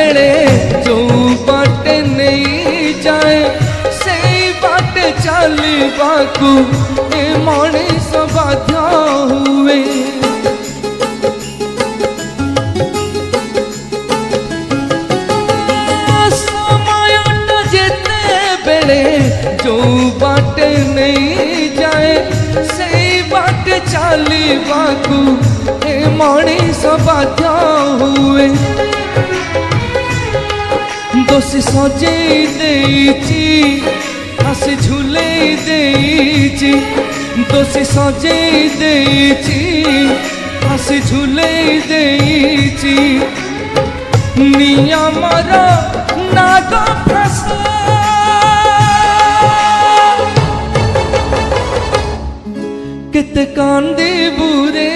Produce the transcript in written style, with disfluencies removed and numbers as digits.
बेले जो बाटे नहीं जाए से बाटे चलबाकू ए मनीष बाध्य हुए। समयटा जेते बेले जो बाटे नहीं जाए से बाटे चलबाकू ए मनीष बाध्य हुए। दोषी सजे देइची हसी झूले देइची दोषी सजे देइची हसी झूले देइची नियमर नाग फसा केते कांदी बुरे